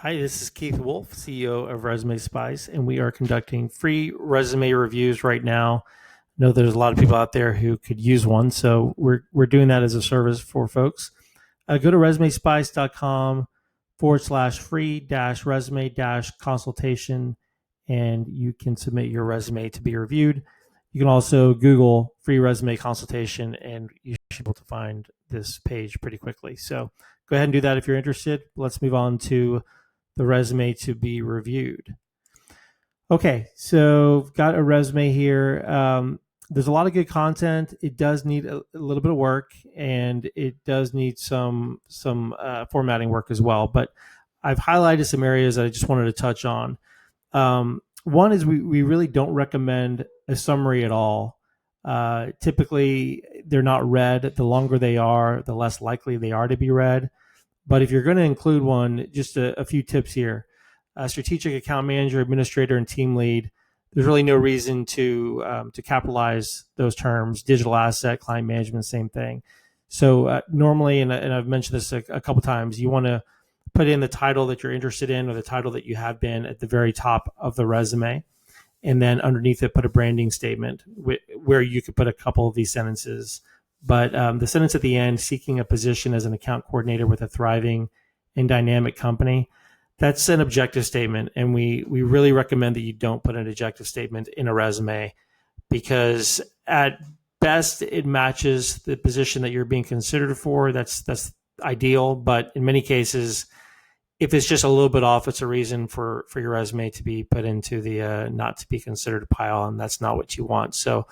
Hi, this is Keith Wolf, CEO of ResumeSpice, and we are conducting free resume reviews right now. I know there's a lot of people out there who could use one, so we're doing that as a service for folks. Go to resumespice.com /free resume consultation, and you can submit your resume to be reviewed. You can also Google free resume consultation, and you should be able to find this page pretty quickly. So go ahead and do that if you're interested. Let's move on to the resume to be reviewed. Okay, so got a resume here. There's a lot of good content. It does need a little bit of work, and it does need some formatting work as well. But I've highlighted some areas that I just wanted to touch on. One is we really don't recommend a summary at all. Typically, they're not read. The longer they are, the less likely they are to be read. But if you're going to include one, just a few tips here. Strategic account manager, administrator, and team lead. There's really no reason to capitalize those terms. Digital asset, client management, same thing. So normally, and I've mentioned this a couple times, you want to put in the title that you're interested in or the title that you have been at the very top of the resume. And then underneath it, put a branding statement where you could put a couple of these sentences. But the sentence at the end, seeking a position as an account coordinator with a thriving and dynamic company, that's an objective statement. And we really recommend that you don't put an objective statement in a resume, because at best it matches the position that you're being considered for. That's ideal. But in many cases, if it's just a little bit off, it's a reason for your resume to be put into the not to be considered pile, and that's not what you want. So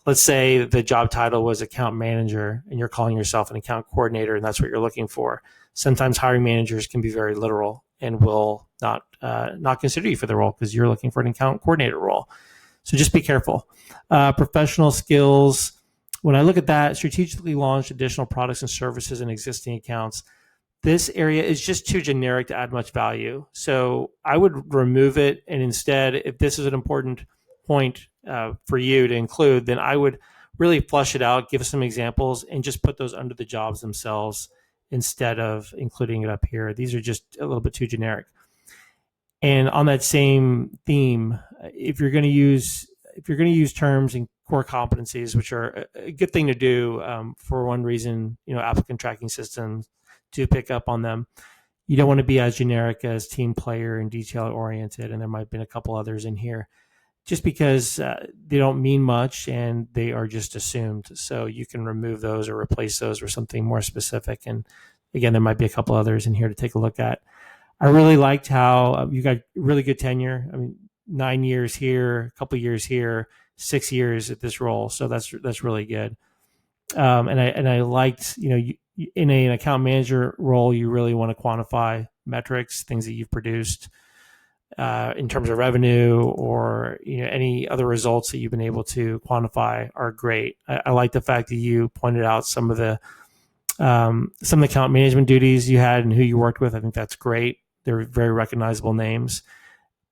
let's say the job title was account manager and you're calling yourself an account coordinator, and that's what you're looking for. Sometimes hiring managers can be very literal and will not consider you for the role because you're looking for an account coordinator role. So just be careful. Professional skills. When I look at that, strategically launch additional products and services in existing accounts, this area is just too generic to add much value. So I would remove it. And instead, if this is an important point for you to include, then I would really flush it out, give some examples, and just put those under the jobs themselves instead of including it up here. These are just a little bit too generic. And on that same theme, if you're going to use terms and core competencies, which are a good thing to do for one reason, applicant tracking systems do pick up on them. You don't want to be as generic as team player and detail oriented, and there might have been a couple others in here, just because they don't mean much and they are just assumed. So you can remove those or replace those with something more specific. And again, there might be a couple others in here to take a look at. I really liked how you got really good tenure. I mean, 9 years here, a couple years here, 6 years at this role. So that's really good. And I liked, in an account manager role, you really want to quantify metrics, things that you've produced in terms of revenue or any other results that you've been able to quantify are great. I like the fact that you pointed out some of the account management duties you had and who you worked with. I think that's great. They're very recognizable names.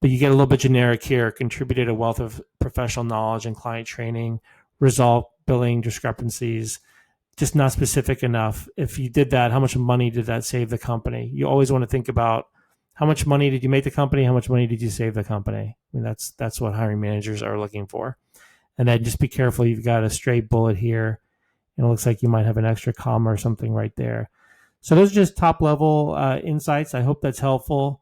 But you get a little bit generic here. Contributed a wealth of professional knowledge and client training, resolved billing discrepancies. Just not specific enough. If you did that, how much money did that save the company? You always want to think about how much money did you make the company? How much money did you save the company? I mean, that's what hiring managers are looking for. And then just be careful. You've got a straight bullet here, and it looks like you might have an extra comma or something right there. So those are just top level insights. I hope that's helpful.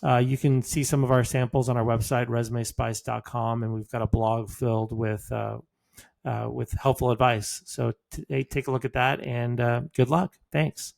You can see some of our samples on our website, ResumeSpice.com, and we've got a blog filled with helpful advice. So take a look at that, and good luck. Thanks.